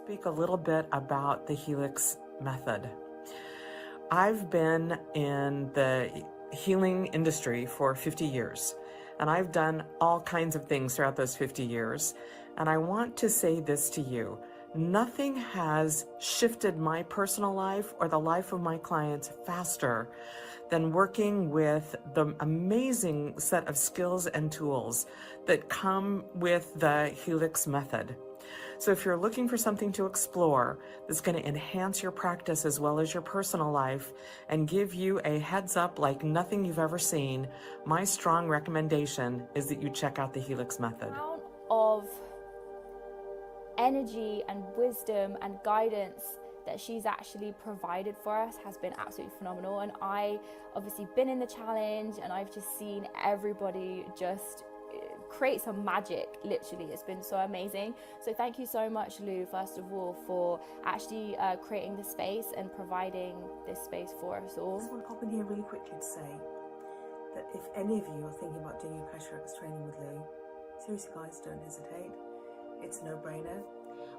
Speak a little bit about the Helix method. I've been in the healing industry for 50 years, and I've done all kinds of things throughout those 50 years. And I want to say this to you: nothing has shifted my personal life or the life of my clients faster than working with the amazing set of skills and tools that come with the Helix method. So if you're looking for something to explore that's going to enhance your practice as well as your personal life and give you a heads up like nothing you've ever seen, my strong recommendation is that you check out the Helix method. The amount of energy and wisdom and guidance that she's actually provided for us has been absolutely phenomenal. And I obviously been in the challenge and I've just seen everybody just create some magic. Literally, it's been so amazing. So thank you so much, Lou, first of all, for actually creating this space and providing this space for us all. I just want to pop in here really quickly to say that if any of you are thinking about doing your pressure X training with Lou, seriously guys, don't hesitate. It's a no-brainer.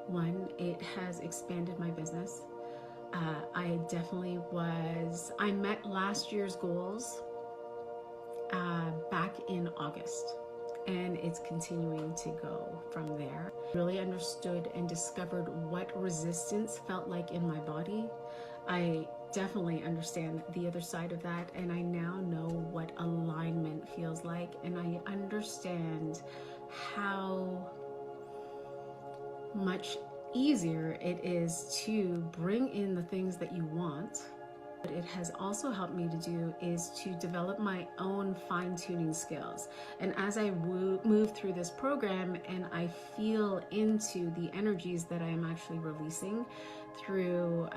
One, it has expanded my business. I met last year's goals back in August, and it's continuing to go from there. Really understood and discovered what resistance felt like in my body. I definitely understand the other side of that, and I now know what alignment feels like, and I understand how much easier it is to bring in the things that you want. What it has also helped me to do is to develop my own fine-tuning skills. And as I move through this program and I feel into the energies that I am actually releasing through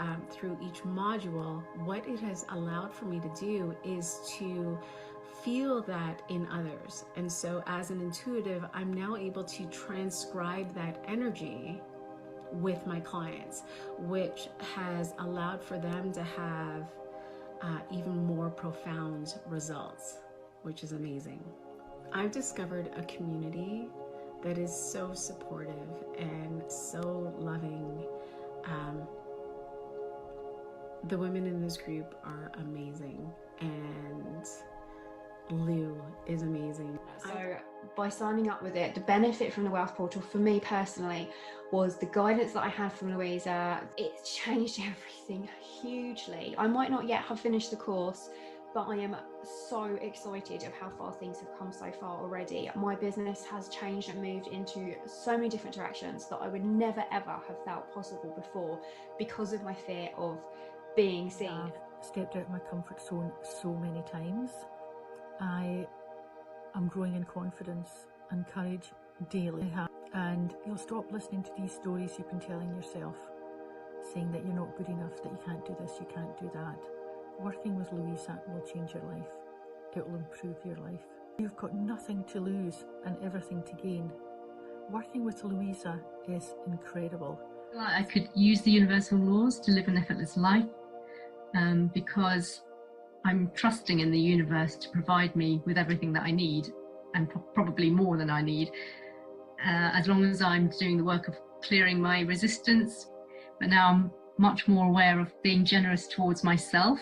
each module, what it has allowed for me to do is to feel that in others. And so as an intuitive, I'm now able to transcribe that energy with my clients, which has allowed for them to have even more profound results, which is amazing. I've discovered a community that is so supportive and so loving. The women in this group are amazing, and Lou is amazing. So by signing up with it, the benefit from the Wealth Portal for me personally was the guidance that I had from Louisa. It changed everything hugely. I might not yet have finished the course, but I am so excited of how far things have come so far already. My business has changed and moved into so many different directions that I would never ever have felt possible before because of my fear of being seen. I've stepped out of my comfort zone so many times. I am growing in confidence and courage daily, and you'll stop listening to these stories you've been telling yourself, saying that you're not good enough, that you can't do this, you can't do that. Working with Louisa will change your life. It will improve your life. You've got nothing to lose and everything to gain. Working with Louisa is incredible. I could use the universal laws to live an effortless life because I'm trusting in the universe to provide me with everything that I need, and probably more than I need, as long as I'm doing the work of clearing my resistance. But now I'm much more aware of being generous towards myself,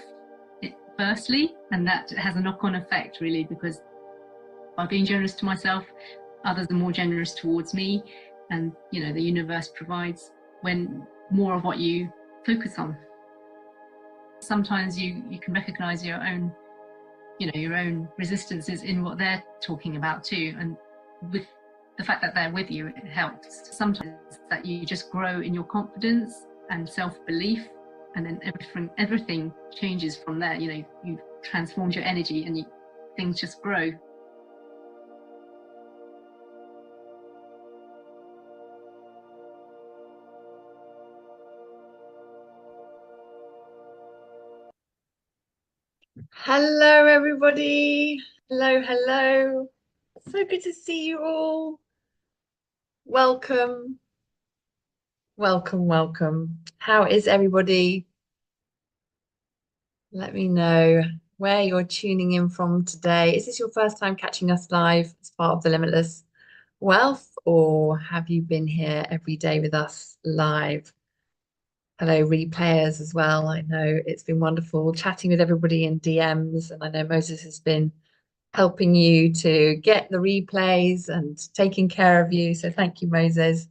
firstly, and that has a knock-on effect really, because by being generous to myself, others are more generous towards me, and you know, the universe provides when more of what you focus on. Sometimes you can recognize your own, you know, your own resistances in what they're talking about too, and with the fact that they're with you, it helps. Sometimes that you just grow in your confidence and self-belief, and then everything changes from there. You know, you've transformed your energy and things just grow. Hello, everybody. Hello, hello. So good to see you all. Welcome. Welcome, welcome. How is everybody? Let me know where you're tuning in from today. Is this your first time catching us live as part of the Limitless Wealth, or have you been here every day with us live? Hello, replayers as well. I know it's been wonderful chatting with everybody in DMs, and I know Moses has been helping you to get the replays and taking care of you. So thank you, Moses.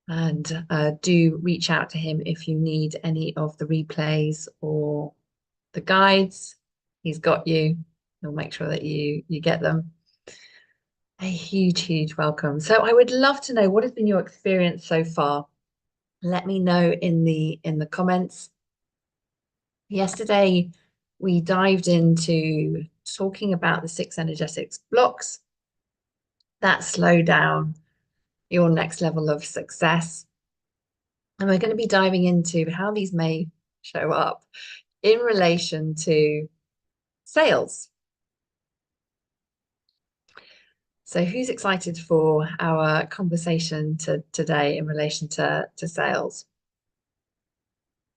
And do reach out to him if you need any of the replays or the guides. He's got you. He'll make sure that you get them. A huge, huge welcome. So I would love to know, what has been your experience so far? Let me know in the comments. Yesterday, we dived into talking about the 6 energetics blocks that slow down your next level of success. And we're going to be diving into how these may show up in relation to sales. So who's excited for our conversation today in relation to sales?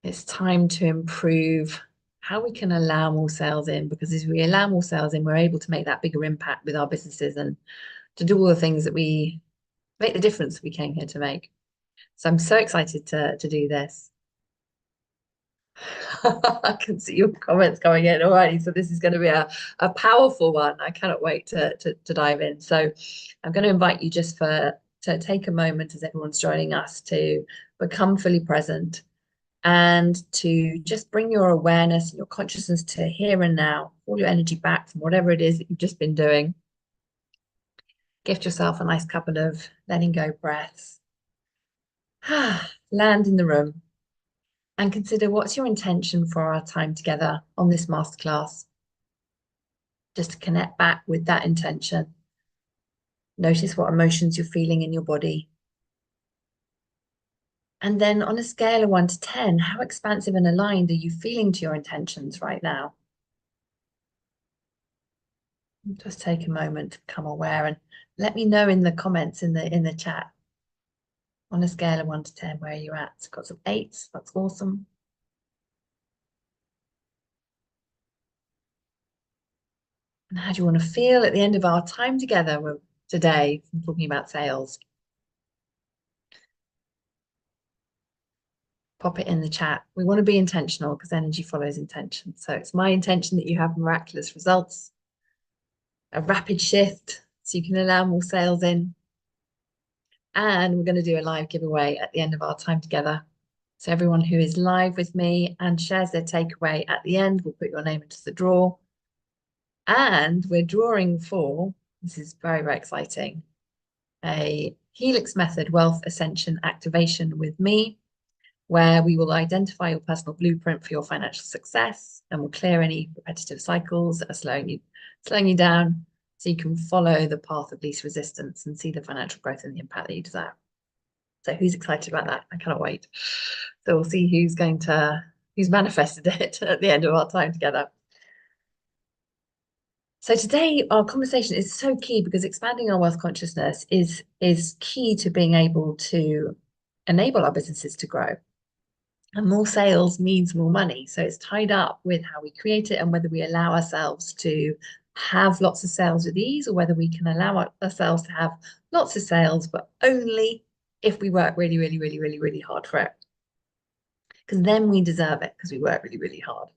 It's time to improve how we can allow more sales in, because as we allow more sales in, we're able to make that bigger impact with our businesses and to do all the things that we make the difference we came here to make. So I'm so excited to do this. I can see your comments coming in. Alrighty, so this is going to be a powerful one. I cannot wait to dive in. So I'm going to invite you just to take a moment as everyone's joining us to become fully present and to just bring your awareness and your consciousness to here and now. All your energy back from whatever it is that you've just been doing. Gift yourself a nice couple of letting go breaths. Land in the room. And consider, what's your intention for our time together on this masterclass? Just to connect back with that intention. Notice what emotions you're feeling in your body. And then on a scale of 1 to 10, how expansive and aligned are you feeling to your intentions right now? Just take a moment to become aware and let me know in the comments in the chat. On a scale of 1 to 10, where are you at? So got some 8s, that's awesome. And how do you want to feel at the end of our time together today, from talking about sales? Pop it in the chat. We want to be intentional because energy follows intention. So it's my intention that you have miraculous results, a rapid shift so you can allow more sales in. And we're going to do a live giveaway at the end of our time together. So everyone who is live with me and shares their takeaway at the end, we'll put your name into the draw. And we're drawing for, this is very, very exciting, a Helix Method Wealth Ascension activation with me, where we will identify your personal blueprint for your financial success and will clear any repetitive cycles that are slowing you down, so you can follow the path of least resistance and see the financial growth and the impact that you desire. So who's excited about that? I cannot wait. So we'll see who's manifested it at the end of our time together. So today our conversation is so key because expanding our wealth consciousness is key to being able to enable our businesses to grow. And more sales means more money. So it's tied up with how we create it and whether we allow ourselves to have lots of sales with ease, or whether we can allow ourselves to have lots of sales, but only if we work really, really, really, really, really hard for it. Because then we deserve it because we work really, really hard.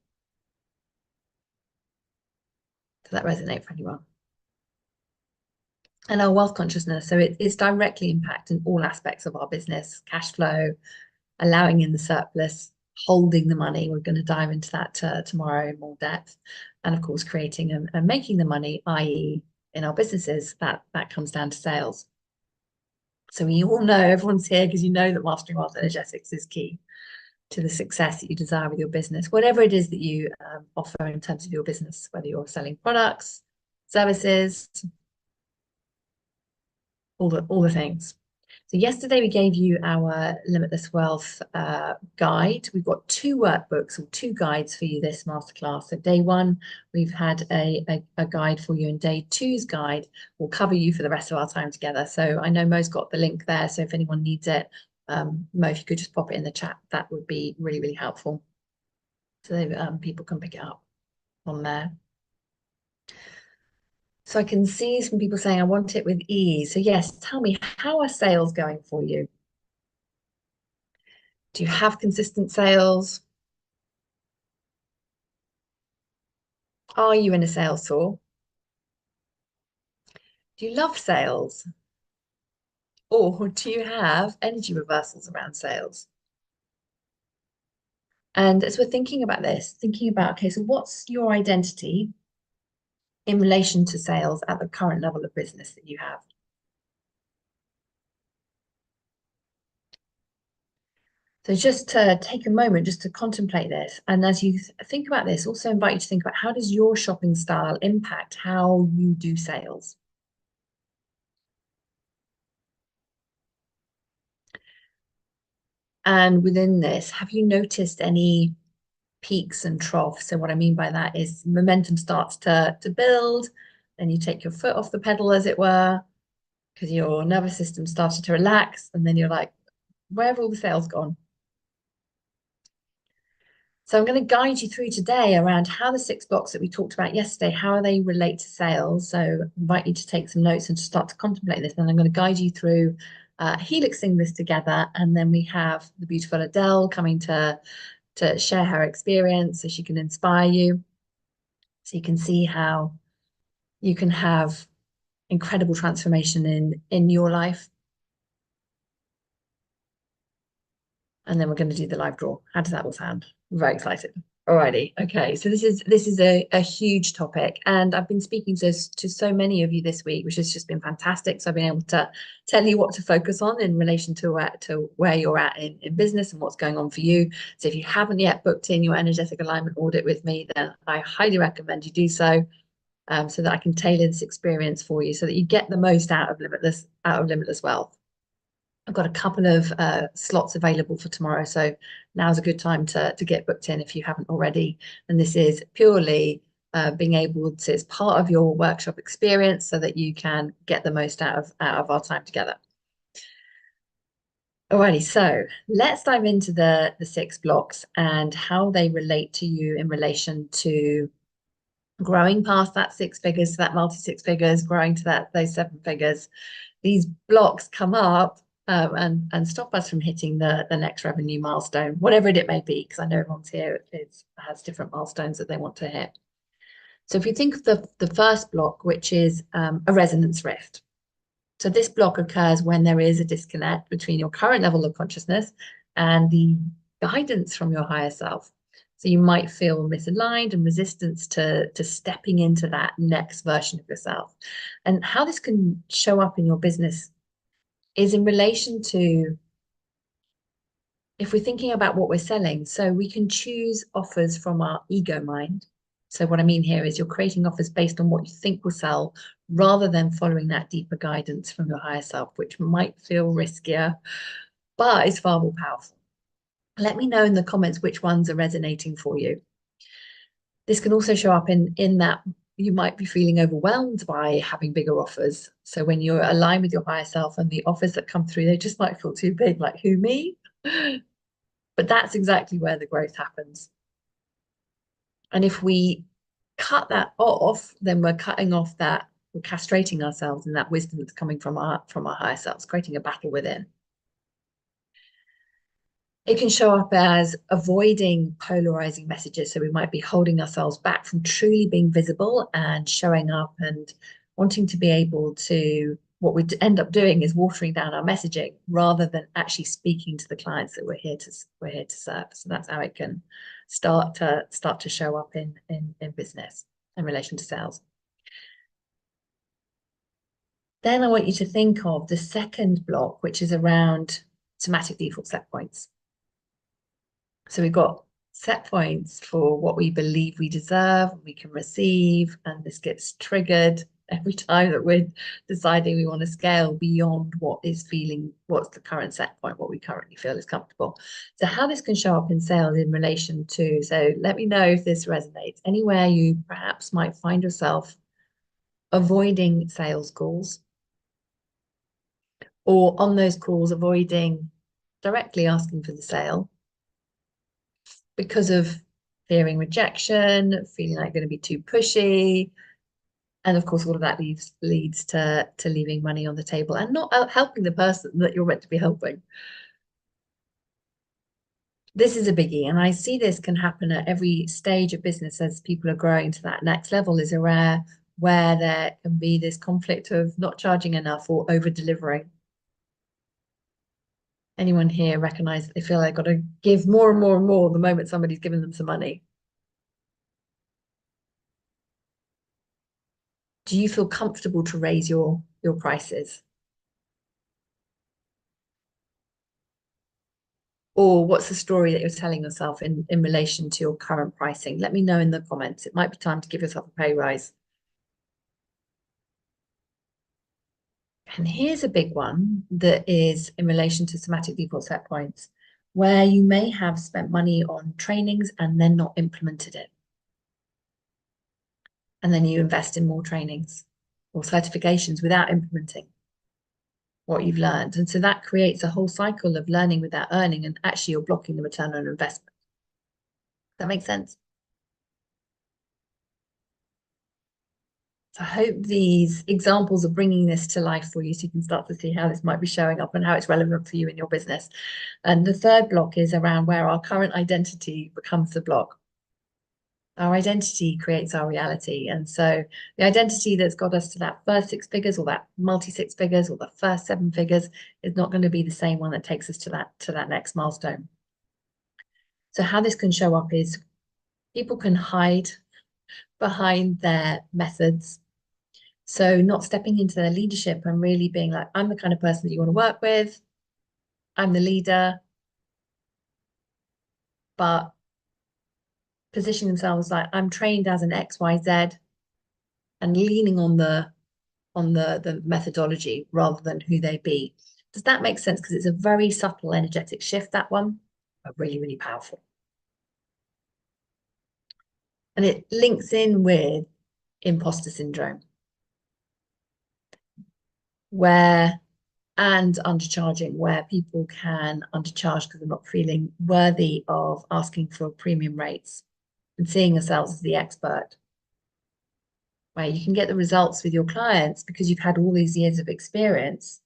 Does that resonate for anyone? And our wealth consciousness, so it's directly impacting all aspects of our business: cash flow, allowing in the surplus, holding the money. We're going to dive into that tomorrow in more depth. And of course, creating and making the money, i.e. in our businesses, that comes down to sales. So you all know, everyone's here because you know that mastering wealth energetics is key to the success that you desire with your business, whatever it is that you offer in terms of your business, whether you're selling products, services, all the things. So yesterday we gave you our Limitless Wealth guide. We've got 2 workbooks or 2 guides for you this masterclass. So day 1, we've had a guide for you, and day 2's guide will cover you for the rest of our time together. So I know Mo's got the link there. So if anyone needs it, Mo, if you could just pop it in the chat, that would be really, really helpful. So people can pick it up on there. So I can see some people saying, I want it with ease. So yes, tell me, how are sales going for you? Do you have consistent sales? Are you in a sales tour? Do you love sales? Or do you have energy reversals around sales? And as we're thinking about this, thinking about, okay, so what's your identity in relation to sales at the current level of business that you have? So just to take a moment just to contemplate this. And as you think about this, also invite you to think about, how does your shopping style impact how you do sales? And within this, have you noticed any peaks and troughs? So what I mean by that is momentum starts to build, then you take your foot off the pedal, as it were, because your nervous system started to relax, and then you're like, where have all the sales gone? So I'm going to guide you through today around how the 6 blocks that we talked about yesterday, how they relate to sales. So I invite you to take some notes and to start to contemplate this. And I'm going to guide you through helixing this together. And then we have the beautiful Adele coming to share her experience so she can inspire you. So you can see how you can have incredible transformation in your life. And then we're going to do the live draw. How does that all sound? I'm very excited. Alrighty, okay. So this is a huge topic, and I've been speaking to so many of you this week, which has just been fantastic. So I've been able to tell you what to focus on in relation to where you're at in business and what's going on for you. So if you haven't yet booked in your energetic alignment audit with me, then I highly recommend you do so, so that I can tailor this experience for you, so that you get the most out of Limitless Wealth. I've got a couple of slots available for tomorrow, so now's a good time to get booked in if you haven't already. And this is purely being able to, it's part of your workshop experience, so that you can get the most out of our time together. Alrighty, so let's dive into the 6 blocks and how they relate to you in relation to growing past that 6 figures, to that multi 6 figures, growing to those 7 figures. These blocks come up and stop us from hitting the next revenue milestone, whatever it may be, because I know everyone's here has different milestones that they want to hit. So if you think of the first block, which is a resonance rift. So this block occurs when there is a disconnect between your current level of consciousness and the guidance from your higher self. So you might feel misaligned and resistance to stepping into that next version of yourself. And how this can show up in your business is in relation to, if we're thinking about what we're selling, so we can choose offers from our ego mind. So what I mean here is you're creating offers based on what you think will sell, rather than following that deeper guidance from your higher self, which might feel riskier, but is far more powerful. Let me know in the comments which ones are resonating for you. This can also show up in that you might be feeling overwhelmed by having bigger offers. So when you're aligned with your higher self and the offers that come through, they just might feel too big, like, who, me? But that's exactly where the growth happens. And if we cut that off, then we're cutting off that, we're castrating ourselves in that wisdom that's coming from our higher selves, creating a battle within. It can show up as avoiding polarizing messages. So we might be holding ourselves back from truly being visible and showing up and wanting to be able to, what we end up doing is watering down our messaging rather than actually speaking to the clients that we're here to serve. So that's how it can start to show up in business in relation to sales. Then I want you to think of the second block, which is around somatic default set points. So we've got set points for what we believe we deserve, we can receive, and this gets triggered every time that we're deciding we want to scale beyond what's the current set point, what we currently feel is comfortable. So how this can show up in sales in relation to, so let me know if this resonates. Anywhere you perhaps might find yourself avoiding sales calls, or on those calls avoiding directly asking for the sale, because of fearing rejection, feeling like going to be too pushy. And of course, all of that leads to leaving money on the table and not helping the person that you're meant to be helping. This is a biggie. And I see this can happen at every stage of business as people are growing to that next level, is where there can be this conflict of not charging enough or over delivering. Anyone here recognize that they feel they've got to give more and more and more the moment somebody's given them some money? Do you feel comfortable to raise your prices? Or what's the story that you're telling yourself in relation to your current pricing? Let me know in the comments. It might be time to give yourself a pay rise. And here's a big one that is in relation to somatic default set points, where you may have spent money on trainings and then not implemented it. And then you invest in more trainings or certifications without implementing what you've learned. And so that creates a whole cycle of learning without earning, and actually you're blocking the return on investment. That makes sense? So I hope these examples are bringing this to life for you so you can start to see how this might be showing up and how it's relevant for you in your business. And the third block is around where our current identity becomes the block. Our identity creates our reality. And so the identity that's got us to that first 6 figures or that multi 6 figures or the first 7 figures is not going to be the same one that takes us to that next milestone. So how this can show up is people can hide behind their methods. So not stepping into their leadership and really being like, I'm the kind of person that you want to work with. I'm the leader. But positioning themselves like, I'm trained as an XYZ, and leaning on the methodology rather than who they be. Does that make sense? Because it's a very subtle energetic shift, that one, but really, really powerful. And it links in with imposter syndrome, and undercharging, where people can undercharge because they're not feeling worthy of asking for premium rates and seeing themselves as the expert, where you can get the results with your clients because you've had all these years of experience.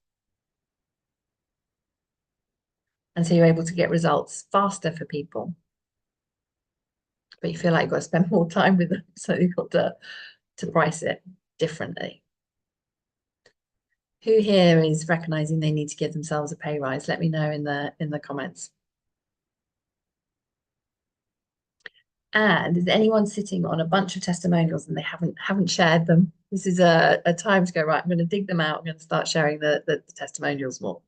And so you're able to get results faster for people. But you feel like you've got to spend more time with them, so you've got to price it differently. Who here is recognizing they need to give themselves a pay rise? Let me know in the comments. And is anyone sitting on a bunch of testimonials and they haven't shared them? This is a time to go, right, I'm going to dig them out. I'm going to start sharing the testimonials more.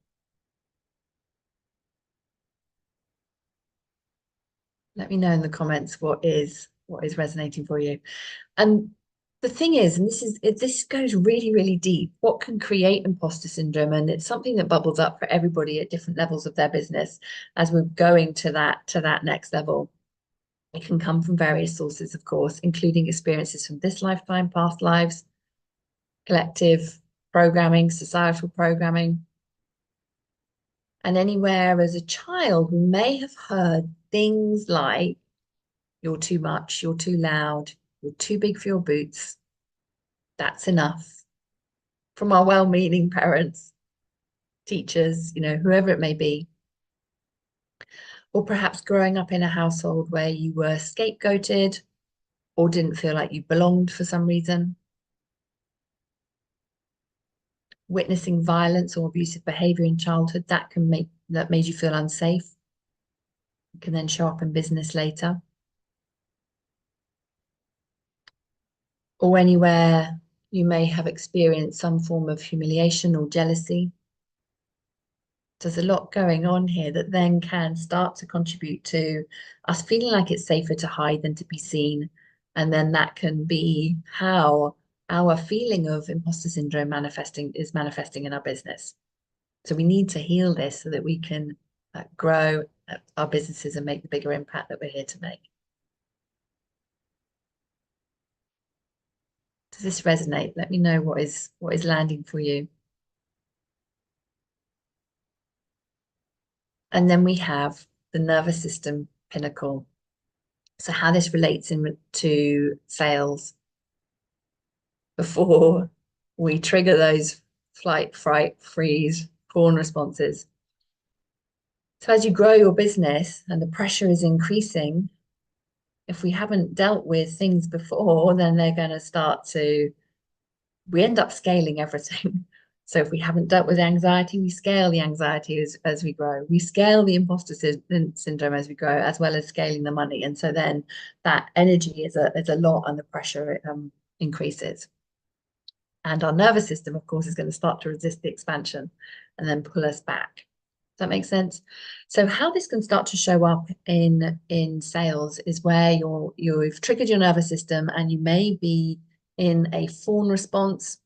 Let me know in the comments what is resonating for you. And the thing is, and this goes really, really deep, what can create imposter syndrome? And it's something that bubbles up for everybody at different levels of their business as we're going to that next level. It can come from various sources, of course, including experiences from this lifetime, past lives, collective programming, societal programming. And anywhere as a child, we may have heard things like, you're too much, you're too loud, you're too big for your boots, that's enough, from our well-meaning parents, teachers, whoever it may be. Or perhaps growing up in a household where you were scapegoated or didn't feel like you belonged for some reason. Witnessing violence or abusive behavior in childhood, that made you feel unsafe. It can then show up in business later. Or anywhere you may have experienced some form of humiliation or jealousy. There's a lot going on here that then can start to contribute to us feeling like it's safer to hide than to be seen. And then that can be how our feeling of imposter syndrome is manifesting in our business. So we need to heal this so that we can grow our businesses and make the bigger impact that we're here to make. Does this resonate? Let me know what is landing for you. And then we have the nervous system pinnacle. So how this relates to sales before we trigger those flight, fright, freeze, fawn responses. So as you grow your business and the pressure is increasing, if we haven't dealt with things before, then they're going to we end up scaling everything. So if we haven't dealt with anxiety, we scale the anxiety as we grow. We scale the imposter syndrome as we grow, as well as scaling the money. And so then that energy is a lot, and the pressure increases. And our nervous system, of course, is going to start to resist the expansion and then pull us back. Does that make sense? So how this can start to show up in sales is where you've triggered your nervous system, and you may be in a fawn response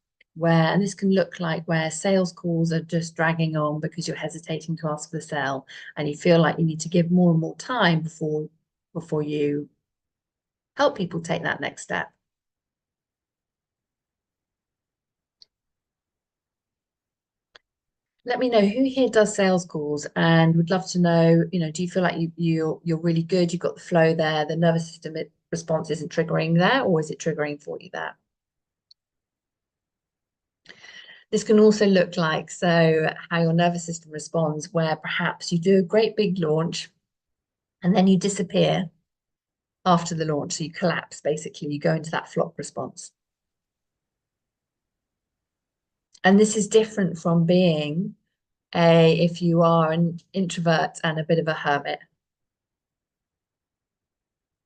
and this can look like where sales calls are just dragging on because you're hesitating to ask for the sale, and you feel like you need to give more and more time before you help people take that next step. Let me know who here does sales calls, and would love to know, do you feel like you're really good, you've got the flow there, the nervous system response isn't triggering there, or is it triggering for you there? This can also look like how your nervous system responds, where perhaps you do a great big launch and then you disappear after the launch. So you collapse, basically, you go into that flop response. And this is different from being if you are an introvert and a bit of a hermit,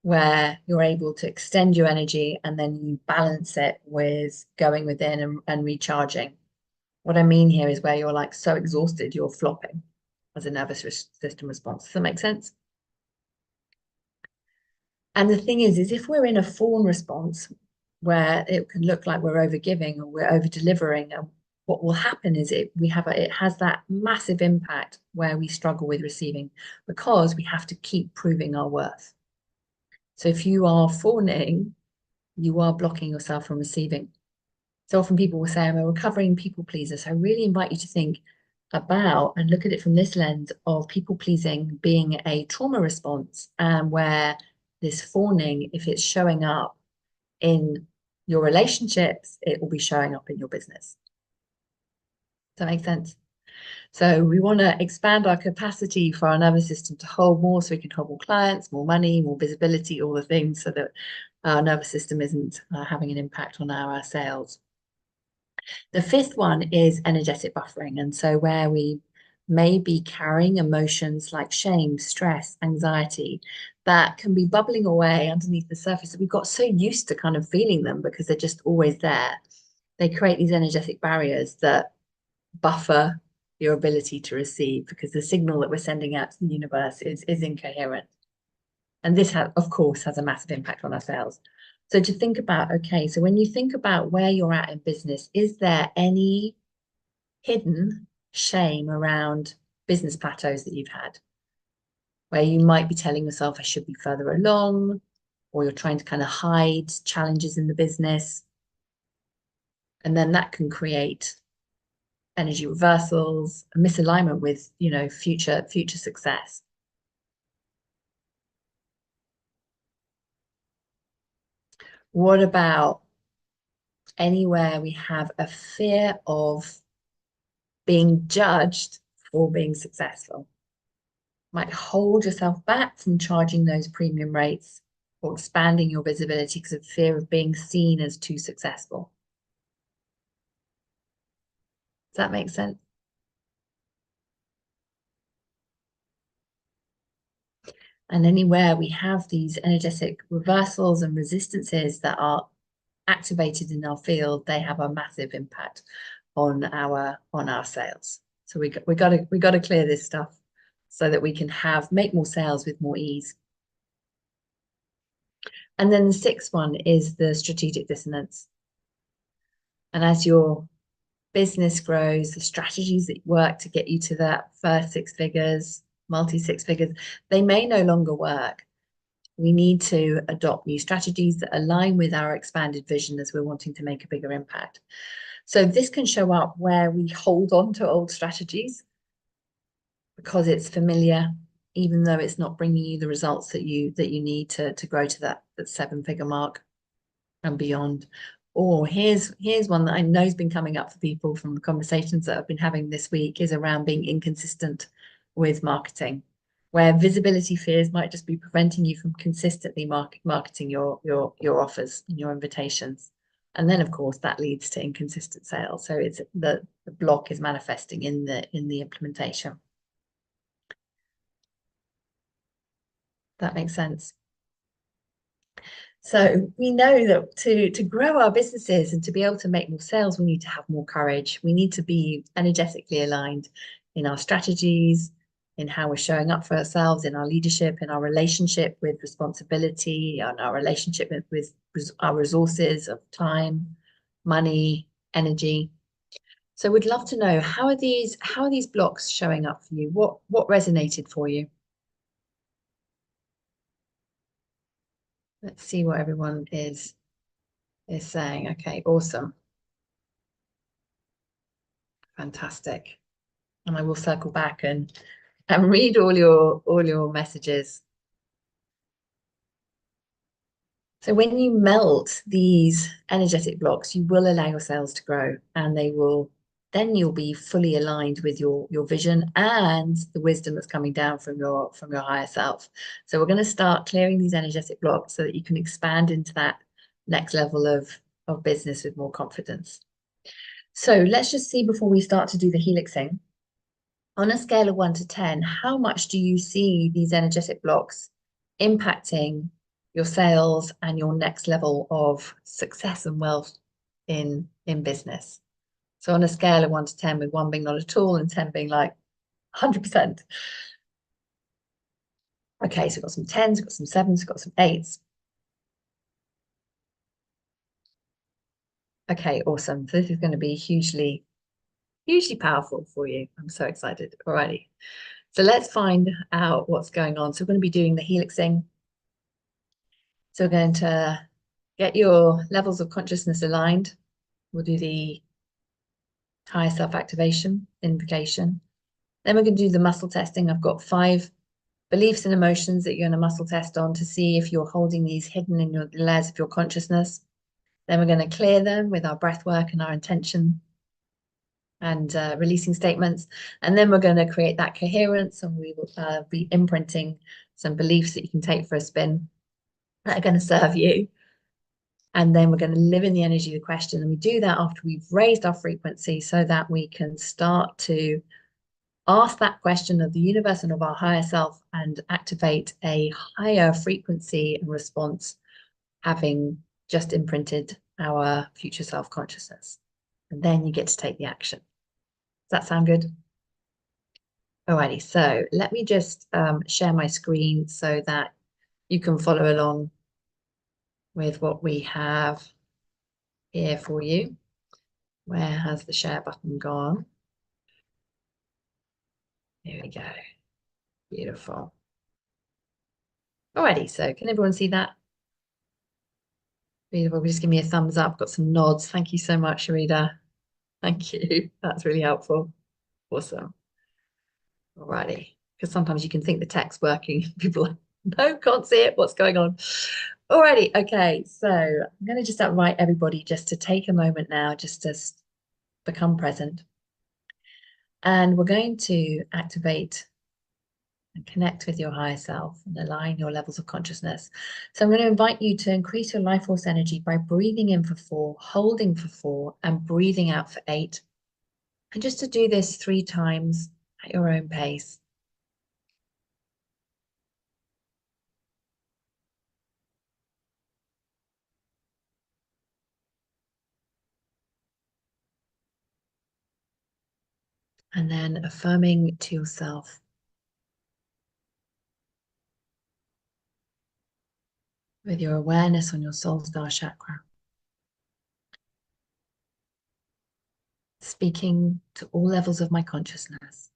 where you're able to extend your energy and then you balance it with going within and recharging. What I mean here is where you're like so exhausted, you're flopping as a nervous system response. Does that make sense? And the thing is if we're in a fawn response, where it can look like we're overgiving or we're over delivering, and what will happen is it has that massive impact where we struggle with receiving, because we have to keep proving our worth. So if you are fawning, you are blocking yourself from receiving. So often people will say, I'm a recovering people pleaser. So I really invite you to think about and look at it from this lens of people pleasing being a trauma response, and where this fawning, if it's showing up in your relationships, it will be showing up in your business. Does that make sense? So we want to expand our capacity for our nervous system to hold more, so we can hold more clients, more money, more visibility, all the things, so that our nervous system isn't having an impact on our sales. The fifth one is energetic buffering. And so where we may be carrying emotions like shame, stress, anxiety, that can be bubbling away underneath the surface, that we've got so used to kind of feeling them because they're just always there. They create these energetic barriers that buffer your ability to receive, because the signal that we're sending out to the universe is incoherent. And this, of course, has a massive impact on our sales. So to think about, okay, so when you think about where you're at in business, is there any hidden shame around business plateaus that you've had? where you might be telling yourself, I should be further along, or you're trying to kind of hide challenges in the business. And then that can create energy reversals, a misalignment with, you know, future success. What about anywhere we have a fear of being judged for being successful? Might hold yourself back from charging those premium rates or expanding your visibility because of fear of being seen as too successful. Does that make sense? And anywhere we have these energetic reversals and resistances that are activated in our field, they have a massive impact on our sales. So we got to clear this stuff so that we can make more sales with more ease. And then the sixth one is the strategic dissonance. And as your business grows, the strategies that work to get you to that first six figures, multi six figures, they may no longer work. We need to adopt new strategies that align with our expanded vision as we're wanting to make a bigger impact. So this can show up where we hold on to old strategies because it's familiar, even though it's not bringing you the results that you need to grow to that seven-figure mark and beyond. Or here's one that I know has been coming up for people from the conversations that I've been having this week, is around being inconsistent with marketing, where visibility fears might just be preventing you from consistently marketing your offers and your invitations. And then of course that leads to inconsistent sales. So it's the block is manifesting in the implementation. That makes sense. So we know that to grow our businesses and to be able to make more sales, we need to have more courage. We need to be energetically aligned in our strategies, in how we're showing up for ourselves, in our leadership, in our relationship with responsibility, and our relationship with our resources of time, money, energy. So we'd love to know, how are these blocks showing up for you? What resonated for you? Let's see what everyone is saying. Okay, awesome. Fantastic. And I will circle back and read all your messages. So when you melt these energetic blocks, you will allow your sales to grow, and then you'll be fully aligned with your vision and the wisdom that's coming down from your higher self. So we're going to start clearing these energetic blocks so that you can expand into that next level of business with more confidence. So let's just see, before we start to do the helixing, on a scale of 1 to 10, how much do you see these energetic blocks impacting your sales and your next level of success and wealth in business? So on a scale of 1 to 10, with 1 being not at all and 10 being like 100%. Okay, so we've got some 10s, we've got some 7s, we've got some 8s. Okay, awesome. So this is going to be hugely powerful for you. I'm so excited. Alrighty. So let's find out what's going on. So we're going to be doing the helixing. So we're going to get your levels of consciousness aligned. We'll do the higher self-activation, invocation. Then we're going to do the muscle testing. I've got 5 beliefs and emotions that you're going to muscle test on to see if you're holding these hidden in your layers of your consciousness. Then we're going to clear them with our breath work and our intention and releasing statements. And then we're going to create that coherence, and we will be imprinting some beliefs that you can take for a spin that are going to serve you. And then we're going to live in the energy of the question. And we do that after we've raised our frequency so that we can start to ask that question of the universe and of our higher self and activate a higher frequency and response, having just imprinted our future self-consciousness. And then you get to take the action. Does that sound good? Alrighty, so let me just share my screen so that you can follow along with what we have here for you. Where has the share button gone? Here we go. Beautiful. Alrighty, so can everyone see that? Beautiful. Just give me a thumbs up. Got some nods. Thank you so much, Sharida. Thank you. That's really helpful. Awesome. Alrighty. Because sometimes you can think the tech's working. People are, no, can't see it. What's going on? Alrighty. Okay. So I'm going to just invite everybody just to take a moment now, just to become present. And we're going to activate and connect with your higher self and align your levels of consciousness. So I'm going to invite you to increase your life force energy by breathing in for 4, holding for 4, and breathing out for 8. And just to do this 3 times at your own pace. And then affirming to yourself. With your awareness on your soul star chakra. Speaking to all levels of my consciousness,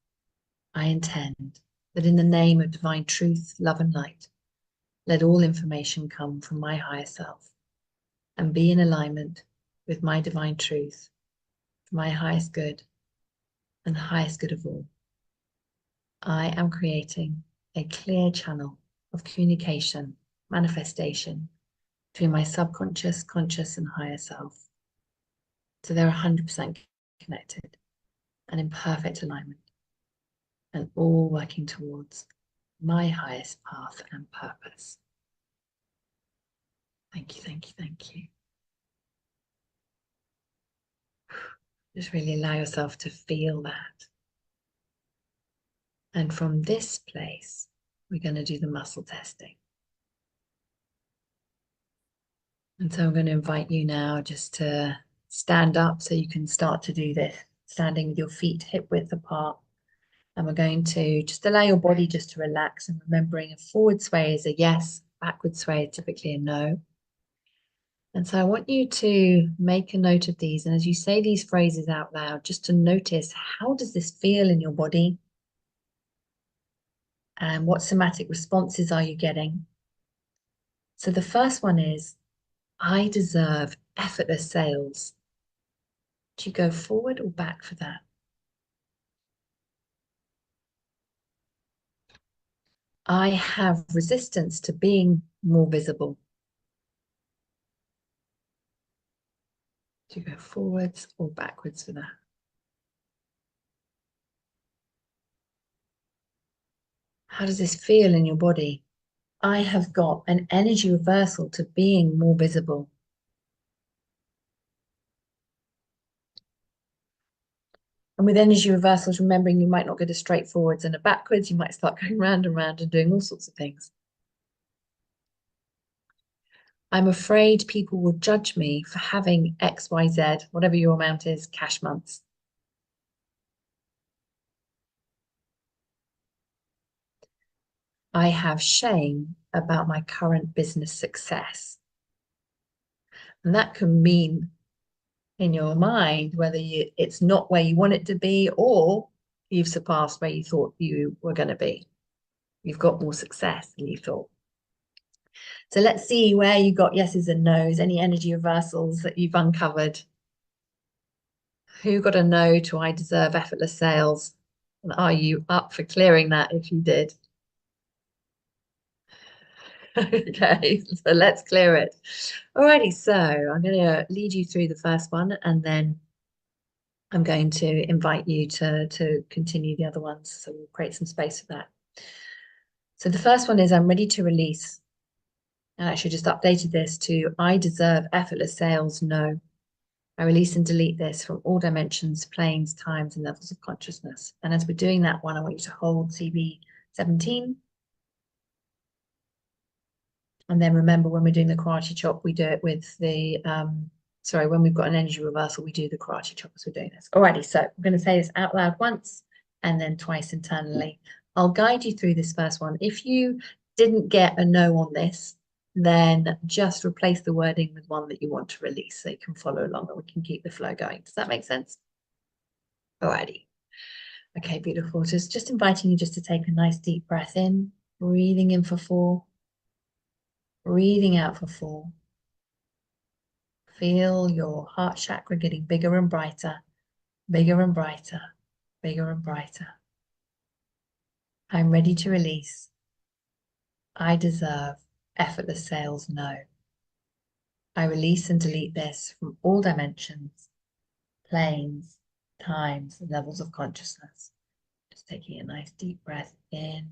I intend that in the name of divine truth, love and light, let all information come from my higher self and be in alignment with my divine truth, for my highest good and the highest good of all. I am creating a clear channel of communication, manifestation between my subconscious, conscious, and higher self. So they're 100% connected and in perfect alignment, and all working towards my highest path and purpose. Thank you, thank you, thank you. Just really allow yourself to feel that. And from this place, we're going to do the muscle testing. And so I'm going to invite you now just to stand up so you can start to do this, standing with your feet hip width apart. And we're going to just allow your body just to relax, and remembering a forward sway is a yes, backward sway is typically a no. And so I want you to make a note of these. And as you say these phrases out loud, just to notice, how does this feel in your body? And what somatic responses are you getting? So the first one is, I deserve effortless sales. Do you go forward or back for that? I have resistance to being more visible. Do you go forwards or backwards for that? How does this feel in your body? I have got an energy reversal to being more visible. And with energy reversals, remembering you might not go to straight forwards and a backwards, you might start going round and round and doing all sorts of things. I'm afraid people will judge me for having X, Y, Z, whatever your amount is, cash months. I have shame about my current business success. And that can mean in your mind whether it's not where you want it to be, or you've surpassed where you thought you were going to be. You've got more success than you thought. So let's see where you got yeses and nos, any energy reversals that you've uncovered. Who got a no to I deserve effortless sales? And are you up for clearing that if you did? Okay, so let's clear it. Alrighty, so I'm going to lead you through the first one, and then I'm going to invite you to continue the other ones. So we'll create some space for that. So the first one is, I'm ready to release. And I actually just updated this to, I deserve effortless sales, no. I release and delete this from all dimensions, planes, times, and levels of consciousness. And as we're doing that one, I want you to hold CB17. And then remember, when we're doing the karate chop, we do it with the, when we've got an energy reversal, we do the karate chop as we're doing this. Alrighty, so I'm going to say this out loud once and then twice internally. I'll guide you through this first one. If you didn't get a no on this, then just replace the wording with one that you want to release so you can follow along and we can keep the flow going. Does that make sense? Alrighty. Okay, beautiful. Just inviting you just to take a nice deep breath in, breathing in for 4 Breathing out for 4. Feel your heart chakra getting bigger and brighter, bigger and brighter, bigger and brighter. I'm ready to release. I deserve effortless sales. No. I release and delete this from all dimensions, planes, times, and levels of consciousness. Just taking a nice deep breath in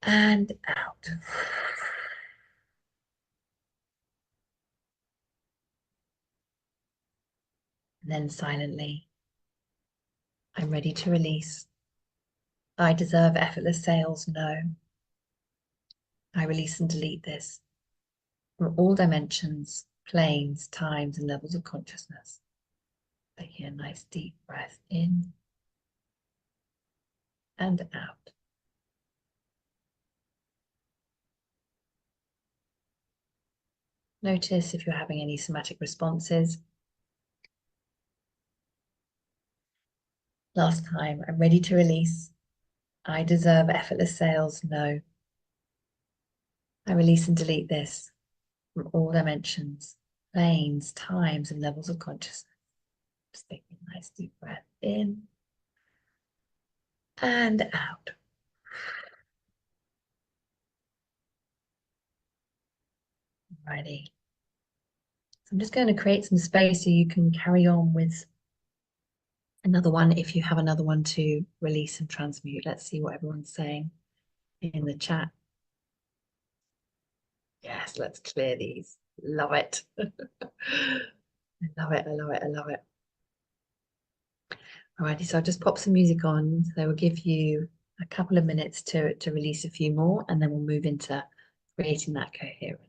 and out. And then silently, I'm ready to release. I deserve effortless sales. No. I release and delete this from all dimensions, planes, times, and levels of consciousness. Taking a nice deep breath in and out. Notice if you're having any somatic responses. Last time, I'm ready to release. I deserve effortless sales. No. I release and delete this from all dimensions, planes, times, and levels of consciousness. Just taking a nice deep breath in and out. Alrighty. So I'm just going to create some space so you can carry on with another one if you have another one to release and transmute. Let's see what everyone's saying in the chat. Yes, let's clear these. Love it. I love it, I love it, I love it. Alrighty, so I'll just pop some music on. So we'll give you a couple of minutes to release a few more, and then we'll move into creating that coherence.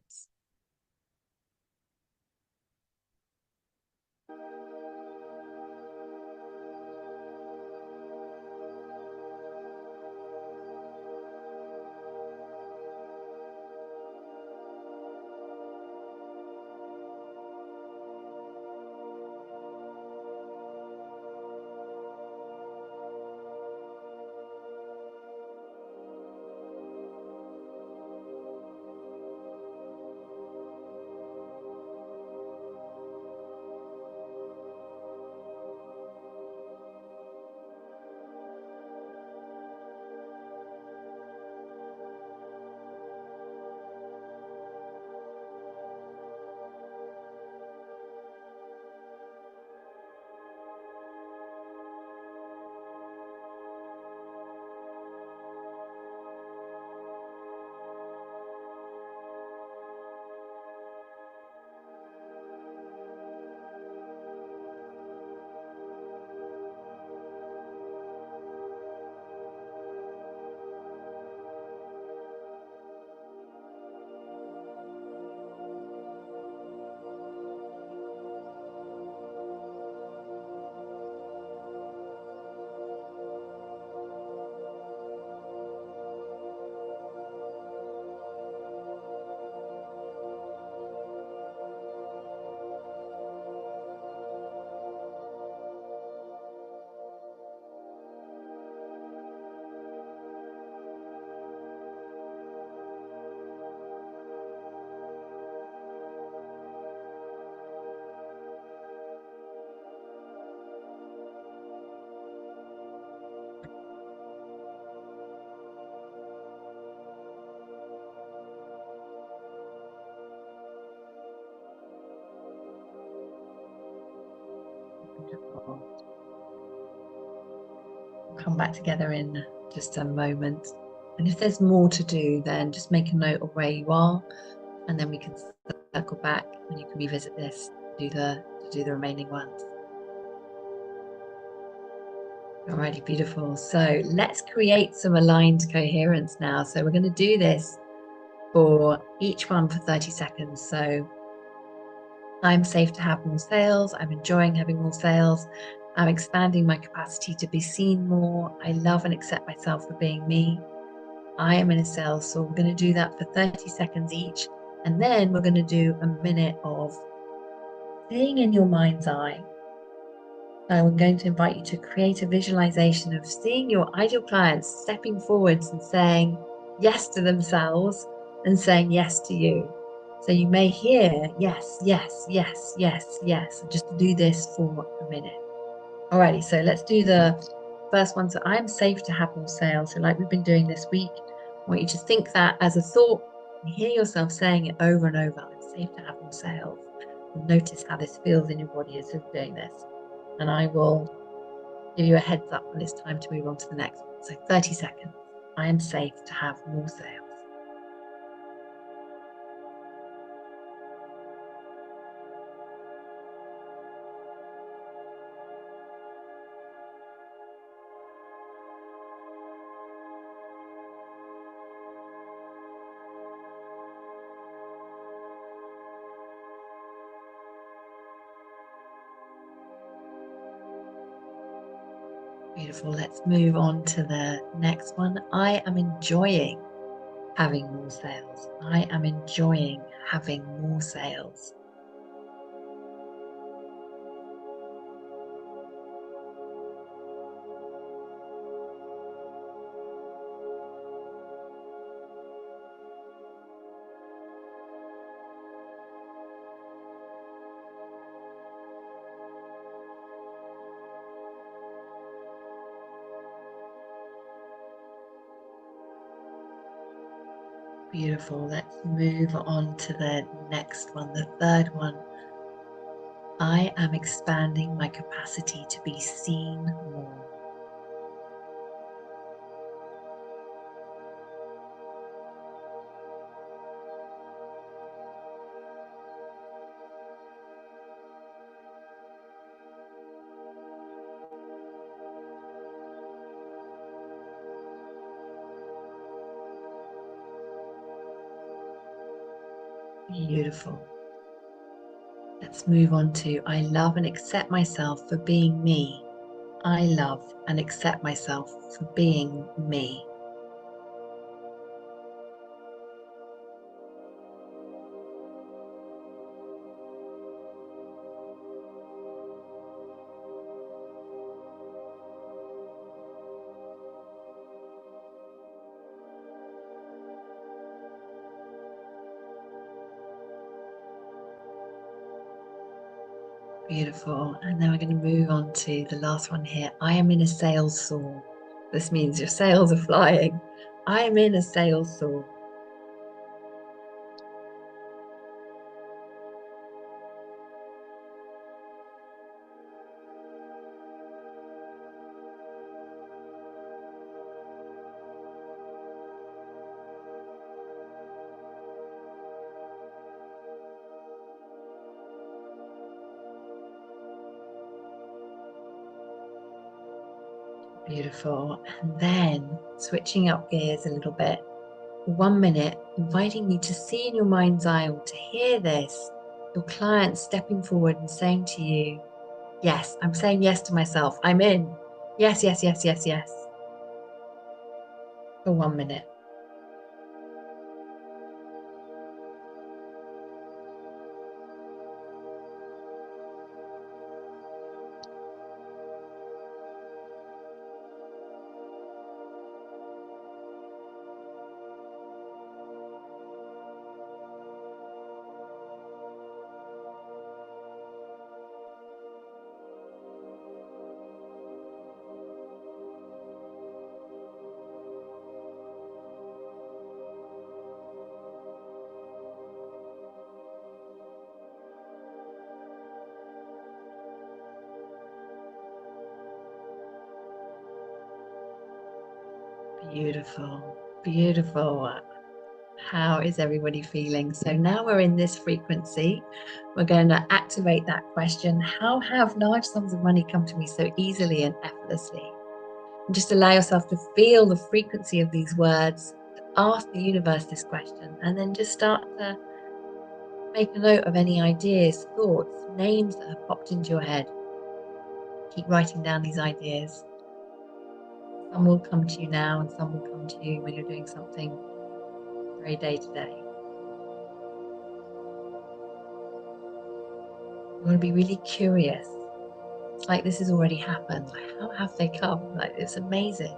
Come back together in just a moment. And if there's more to do, then just make a note of where you are, and then we can circle back and you can revisit this to do the remaining ones. Alrighty, beautiful. So let's create some aligned coherence now. So we're going to do this for each one for 30 seconds. So I'm safe to have more sales. I'm enjoying having more sales. I'm expanding my capacity to be seen more. I love and accept myself for being me. I am in a sales. So we're going to do that for 30 seconds each. And then we're going to do a minute of seeing in your mind's eye. I'm going to invite you to create a visualization of seeing your ideal clients stepping forwards and saying yes to themselves and saying yes to you. So you may hear yes, yes, yes, yes, yes, just do this for a minute. Alrighty, so let's do the first one. So I'm safe to have more sales. So like we've been doing this week, I want you to think that as a thought and hear yourself saying it over and over. I'm safe to have more sales. And notice how this feels in your body as you're doing this. And I will give you a heads up when it's time to move on to the next one. So 30 seconds. I am safe to have more sales. Beautiful. Let's move on to the next one. I am enjoying having more sales. I am enjoying having more sales. Beautiful. Let's move on to the next one, the third one. I am expanding my capacity to be seen more. Beautiful. Let's move on to I love and accept myself for being me. I love and accept myself for being me. Beautiful. And then we're going to move on to the last one here. I am in a sales soar. This means your sales are flying. I am in a sales soar. Beautiful. And then switching up gears a little bit. 1 minute, inviting you to see in your mind's eye or to hear this, your client stepping forward and saying to you, yes, I'm saying yes to myself. I'm in. Yes, yes, yes, yes, yes. For 1 minute. Beautiful, beautiful. How is everybody feeling? So now we're in this frequency. We're going to activate that question. How have large sums of money come to me so easily and effortlessly? And just allow yourself to feel the frequency of these words, ask the universe this question, and then just start to make a note of any ideas, thoughts, names that have popped into your head. Keep writing down these ideas. Some will come to you now and some will come to you when you're doing something very day to day. You want to be really curious. It's like this has already happened. Like, how have they come? Like, it's amazing.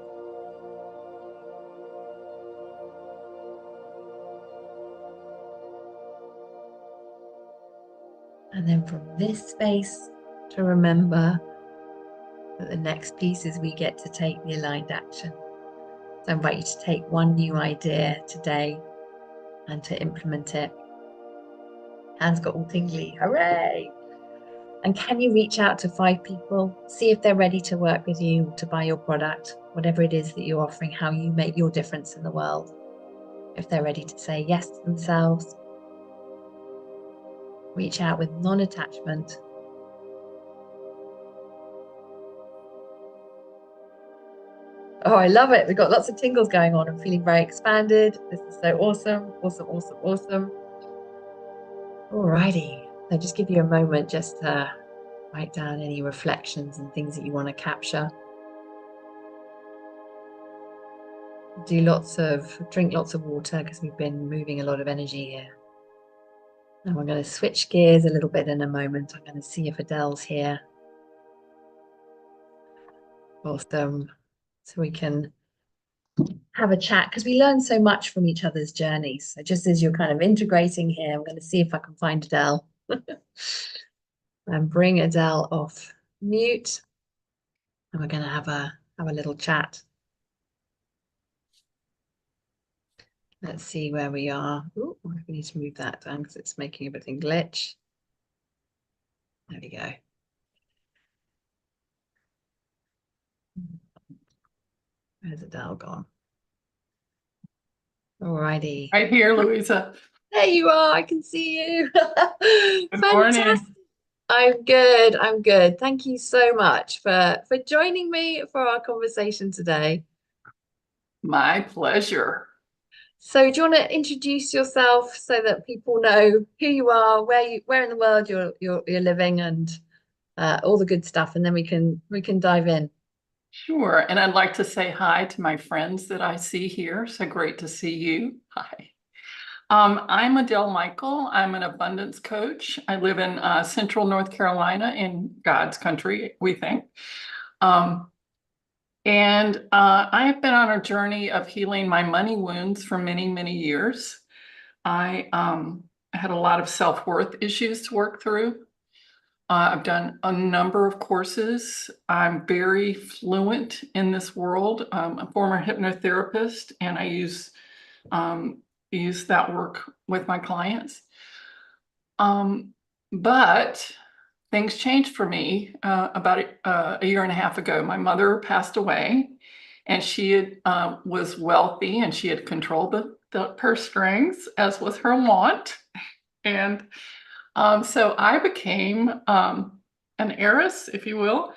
And then from this space to remember that the next piece is we get to take the aligned action. So I invite you to take one new idea today and to implement it. Hands got all tingly, hooray! And can you reach out to 5 people, see if they're ready to work with you, to buy your product, whatever it is that you're offering, how you make your difference in the world. If they're ready to say yes to themselves, reach out with non-attachment. Oh, I love it. We've got lots of tingles going on. I'm feeling very expanded. This is so awesome. Awesome, awesome, awesome. Alrighty. I'll just give you a moment just to write down any reflections and things that you want to capture. Drink lots of water because we've been moving a lot of energy here. And we're going to switch gears a little bit in a moment. I'm going to see if Adele's here. Awesome. So we can have a chat because we learn so much from each other's journeys. So just as you're kind of integrating here, I'm going to see if I can find Adele and bring Adele off mute. And we're going to have a little chat. Let's see where we are. Ooh, we need to move that down because it's making everything glitch. There we go. Where's Adele gone? Alrighty. Right here, Louisa. There you are. I can see you. Good morning. Fantastic. I'm good. I'm good. Thank you so much for joining me for our conversation today. My pleasure. So do you want to introduce yourself so that people know who you are, where in the world you're living, and all the good stuff, and then we can dive in. Sure. And I'd like to say hi to my friends that I see here. So great to see you. Hi. I'm Adele Michael. I'm an abundance coach. I live in central North Carolina in God's country, we think. And I have been on a journey of healing my money wounds for many, many years. I had a lot of self-worth issues to work through. I've done a number of courses. I'm very fluent in this world. I'm a former hypnotherapist, and I use that work with my clients. But things changed for me about a year and a half ago. My mother passed away, and she was wealthy, and she had controlled the purse strings, as was her wont. And so I became an heiress, if you will.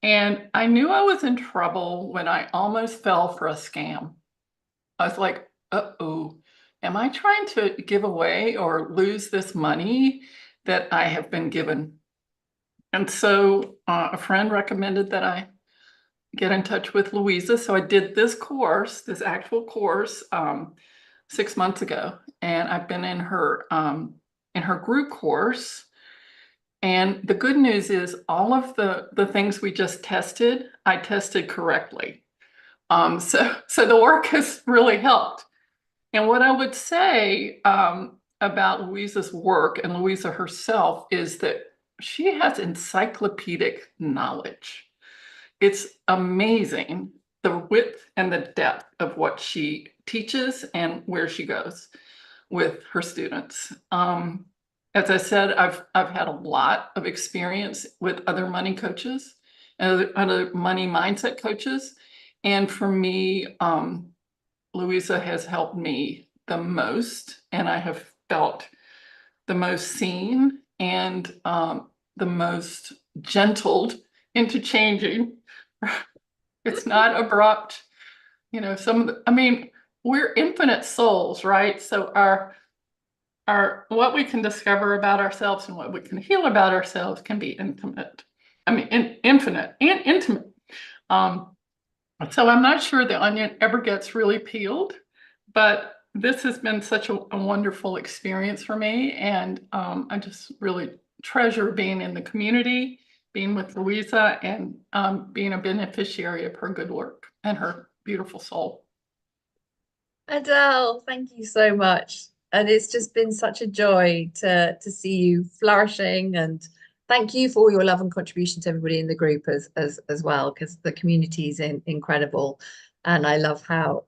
And I knew I was in trouble when I almost fell for a scam. I was like, uh-oh, am I trying to give away or lose this money that I have been given? And so a friend recommended that I get in touch with Louisa. So I did this actual course 6 months ago. And I've been in her group course. And the good news is all of the things we just tested, I tested correctly. So the work has really helped. And what I would say about Louisa's work and Louisa herself is that she has encyclopedic knowledge. It's amazing the width and the depth of what she teaches and where she goes with her students. As I said, I've had a lot of experience with other money coaches, other money mindset coaches. And for me, Louisa has helped me the most, and I have felt the most seen and the most gentled into changing. It's not abrupt, we're infinite souls, right? So our what we can discover about ourselves and what we can heal about ourselves can be infinite. Infinite and intimate. So I'm not sure the onion ever gets really peeled, but this has been such a wonderful experience for me. And I just really treasure being in the community, being with Louisa, and being a beneficiary of her good work and her beautiful soul. Adele, thank you so much. And it's just been such a joy to see you flourishing, and thank you for all your love and contribution to everybody in the group as well, because the community is incredible. And I love how,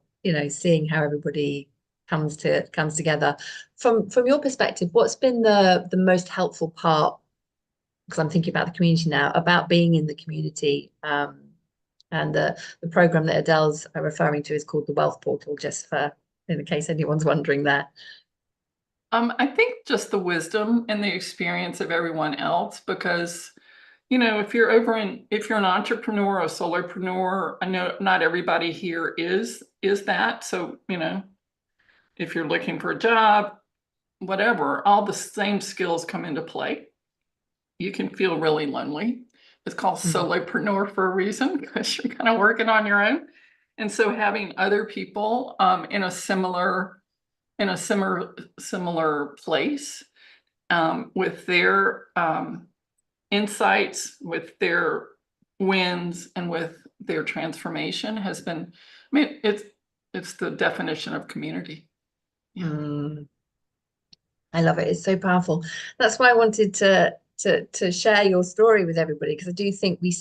seeing how everybody comes together. From your perspective, what's been the most helpful part, because I'm thinking about the community now, about being in the community, and the program that Adele's referring to is called the Wealth Portal, just for in case anyone's wondering there. I think just the wisdom and the experience of everyone else, because, if you're an entrepreneur, a solopreneur, I know not everybody here is that. So, if you're looking for a job, whatever, all the same skills come into play. You can feel really lonely. It's called solopreneur for a reason, because you're kind of working on your own. And so having other people in a similar place, with their insights, with their wins, and with their transformation has been, it's the definition of community. Yeah. I love it. It's so powerful. That's why I wanted to share your story with everybody, because I do think we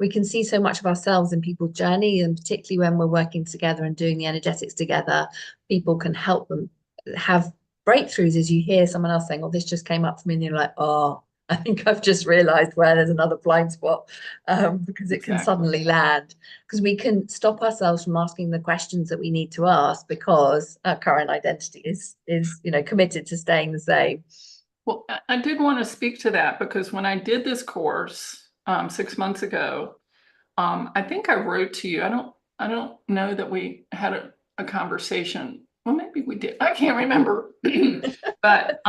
can see so much of ourselves in people's journey, and particularly when we're working together and doing the energetics together, people can help them have breakthroughs as you hear someone else saying, oh, this just came up for me, and you're like, oh, I think I've just realized where there's another blind spot, because it can suddenly land, because we can stop ourselves from asking the questions that we need to ask, because our current identity is committed to staying the same. Well, I did want to speak to that, because when I did this course 6 months ago, I think I wrote to you. I don't know that we had a conversation. Well, maybe we did. I can't remember. But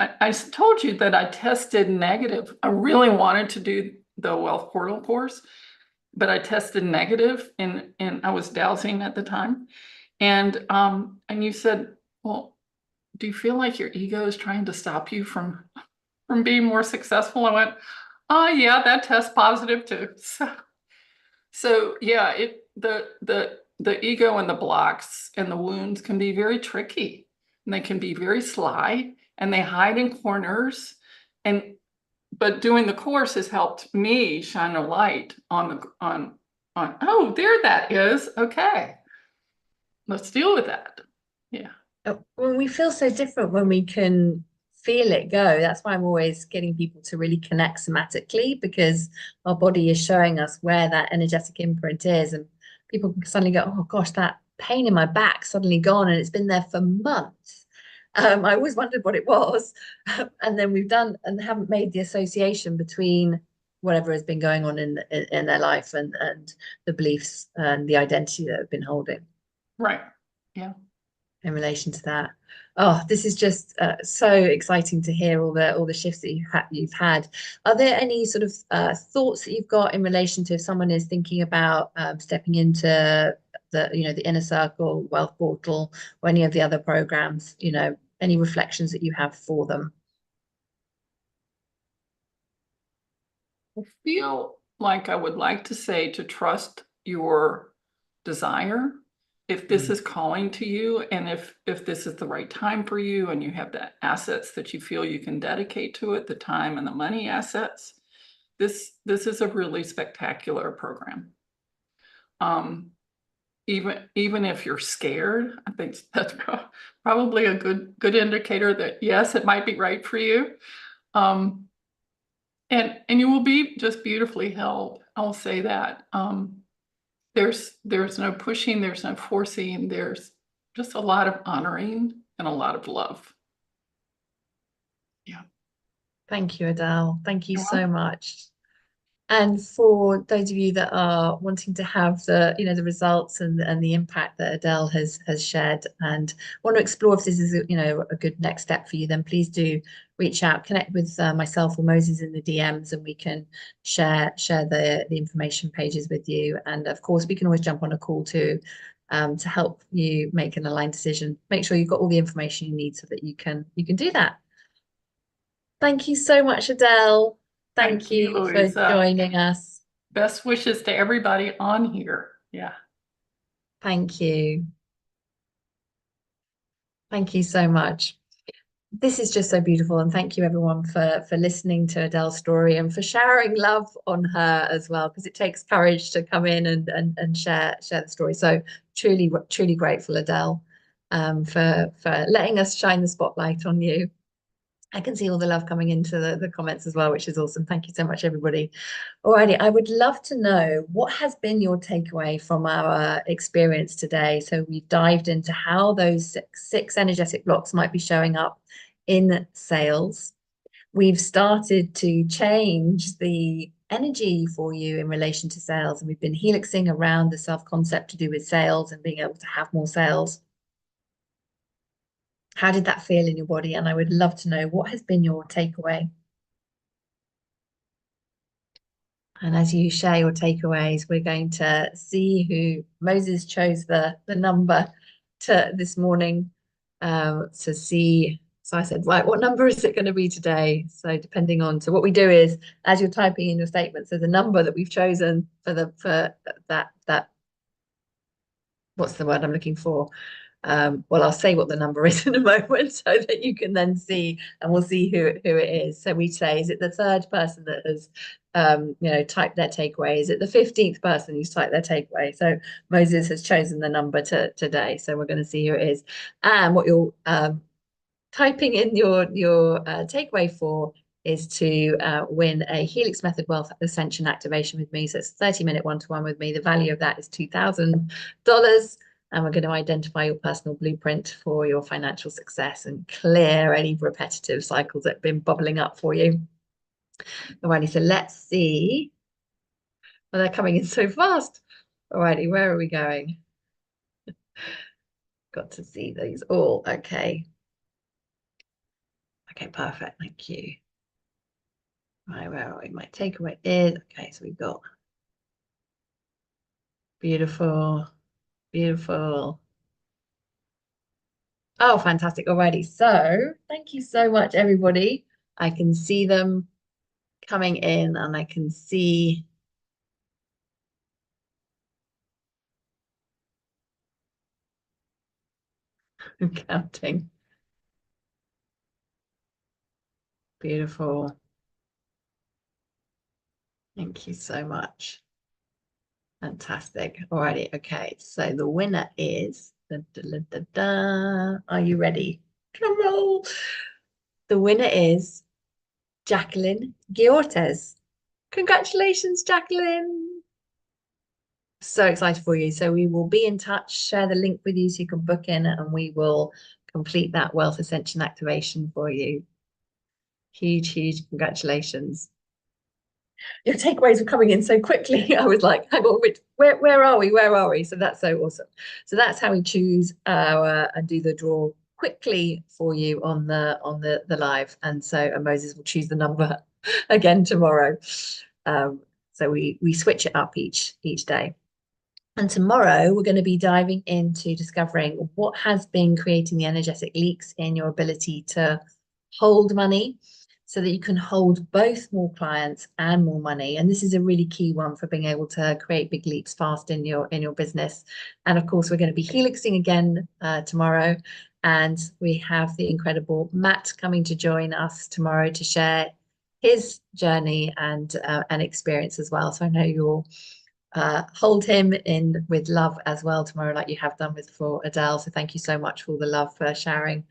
I told you that I tested negative. I really wanted to do the Wealth Portal course, but I tested negative, and I was dowsing at the time. And you said, well, do you feel like your ego is trying to stop you from being more successful? I went, oh yeah, that test positive too. So yeah, the ego and the blocks and the wounds can be very tricky, and they can be very sly, and they hide in corners. But doing the course has helped me shine a light on oh, there that is. Okay, let's deal with that. Yeah. When we feel so different when we can feel it go. That's why I'm always getting people to really connect somatically, because our body is showing us where that energetic imprint is, and people can suddenly go, oh gosh, that pain in my back suddenly gone, and it's been there for months. I always wondered what it was. And then we've done and haven't made the association between whatever has been going on in their life and the beliefs and the identity that have been holding. Right. Yeah. In relation to that. Oh, this is just so exciting to hear all the shifts that you've had. Are there any sort of thoughts that you've got in relation to if someone is thinking about stepping into the Inner Circle, Wealth Portal, or any of the other programs? Any reflections that you have for them? I feel like I would like to say to trust your desire. If this is calling to you, and if this is the right time for you, and you have the assets that you feel you can dedicate to it, the time and the money assets, this is a really spectacular program. Even if you're scared, I think that's probably a good indicator that yes, it might be right for you. And you will be just beautifully held. I'll say that. There's no pushing, there's no forcing, there's just a lot of honoring and a lot of love. Yeah. Thank you, Adele. Thank you so much. And for those of you that are wanting to have the results and the impact that Adele has shared, and want to explore if this is a good next step for you, then please do reach out, connect with myself or Moses in the DMs, and we can share the information pages with you. And of course, we can always jump on a call too, to help you make an aligned decision. Make sure you've got all the information you need so that you can do that. Thank you so much, Adele. Thank you for joining us. Best wishes to everybody on here. Yeah. Thank you. Thank you so much. This is just so beautiful, and thank you everyone for listening to Adele's story and for sharing love on her as well, because it takes courage to come in and share the story. So truly grateful, Adele, for letting us shine the spotlight on you. I can see all the love coming into the comments as well, which is awesome. Thank you so much, everybody. Alrighty, I would love to know what has been your takeaway from our experience today. So we dived into how those six energetic blocks might be showing up in sales. We've started to change the energy for you in relation to sales, and we've been helixing around the self-concept to do with sales and being able to have more sales. How did that feel in your body? And I would love to know what has been your takeaway. And as you share your takeaways, we're going to see who Moses chose the number to this morning to see. So I said, right, what number is it going to be today? So depending on, so what we do is, as you're typing in your statements, there's a number that we've chosen for that, what's the word I'm looking for? Well, I'll say what the number is in a moment so that you can then see, and we'll see who it is. So we say, is it the third person that has typed their takeaway? Is it the 15th person who's typed their takeaway? So Moses has chosen the number today. So we're going to see who it is. And what you're typing in your takeaway for is to win a Helix Method Wealth Ascension activation with me. So it's a 30-minute one-to-one with me. The value of that is $2,000. And we're going to identify your personal blueprint for your financial success and clear any repetitive cycles that have been bubbling up for you. Alrighty, so let's see. Well, they're coming in so fast. Alrighty, where are we going? Got to see these all. Okay. Okay, perfect. Thank you. Right, where are we? My takeaway is, okay, so we've got beautiful. Oh, fantastic. Alrighty. So thank you so much, everybody. I can see them coming in and I can see I'm counting. Beautiful. Thank you so much. Fantastic. Alrighty. Okay. So the winner is Are you ready? Drum roll. The winner is Jacqueline Giortes. Congratulations, Jacqueline. So excited for you. So we will be in touch, share the link with you so you can book in, and we will complete that Wealth Ascension activation for you. Huge congratulations. Your takeaways were coming in so quickly. I was like, hang on, where are we? So that's so awesome. So that's how we choose our and do the draw quickly for you on the live. And so Moses will choose the number again tomorrow. So we switch it up each day. And tomorrow we're going to be diving into discovering what has been creating the energetic leaks in your ability to hold money so that you can hold both more clients and more money. And this is a really key one for being able to create big leaps fast in your business. And of course, we're going to be helixing again tomorrow. And we have the incredible Matt coming to join us tomorrow to share his journey and experience as well. So I know you'll hold him in with love as well tomorrow, like you have done for Adele. So thank you so much for all the love for sharing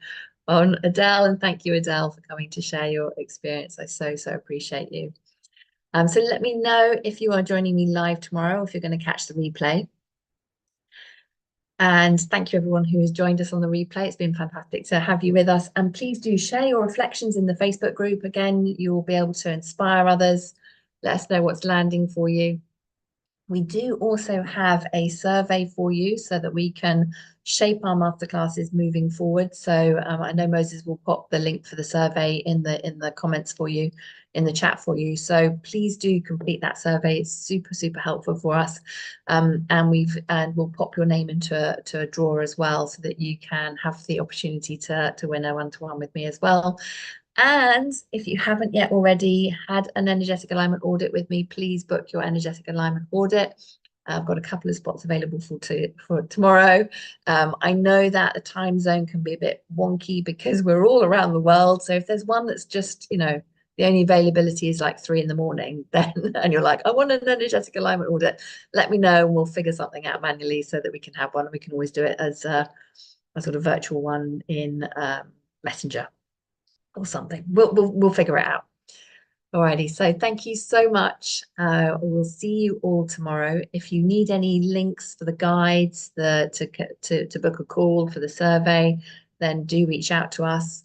on Adele, and thank you, Adele, for coming to share your experience. I so appreciate you. So let me know if you are joining me live tomorrow, if you're going to catch the replay. And thank you everyone who has joined us on the replay. It's been fantastic to have you with us. And please do share your reflections in the Facebook group. Again, you will be able to inspire others. Let us know what's landing for you. We do also have a survey for you so that we can shape our masterclasses moving forward. So I know Moses will pop the link for the survey in the comments for you, in the chat for you. So please do complete that survey. It's super helpful for us. And we'll pop your name into a drawer as well so that you can have the opportunity to win a one-to-one with me as well. And if you haven't yet already had an energetic alignment audit with me, please book your energetic alignment audit. I've got a couple of spots available for tomorrow. I know that the time zone can be a bit wonky because we're all around the world. So if there's one that's just, you know, the only availability is like 3 a.m, then, and you're like, I want an energetic alignment audit, let me know and we'll figure something out manually so that we can have one. And we can always do it as a sort of virtual one in Messenger or something. We'll figure it out. Alrighty, so thank you so much. We'll see you all tomorrow. If you need any links for the guides, to book a call for the survey, then do reach out to us.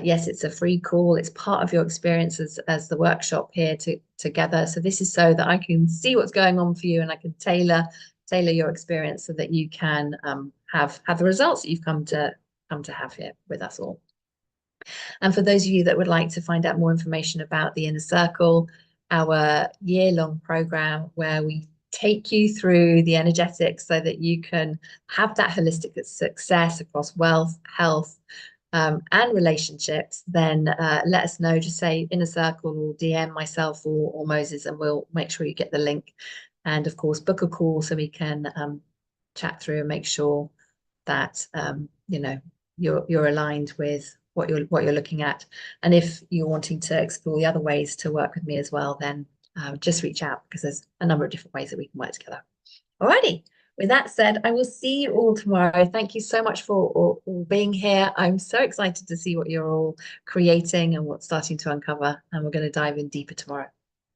Yes, it's a free call. It's part of your experience as the workshop here together. So this is so that I can see what's going on for you and I can tailor your experience so that you can have the results that you've come to have here with us all. And for those of you that would like to find out more information about the Inner Circle, our year-long program where we take you through the energetics so that you can have that holistic success across wealth, health, and relationships, then let us know. Just say Inner Circle or DM myself or Moses, and we'll make sure you get the link. And of course, book a call so we can chat through and make sure that you know, you're aligned with what you're looking at. And if you're wanting to explore the other ways to work with me as well, then just reach out because there's a number of different ways that we can work together. Alrighty. With that said, I will see you all tomorrow. Thank you so much for all being here. I'm so excited to see what you're all creating and what's starting to uncover. And we're going to dive in deeper tomorrow.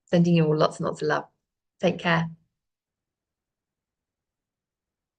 Sending you all lots and lots of love. Take care.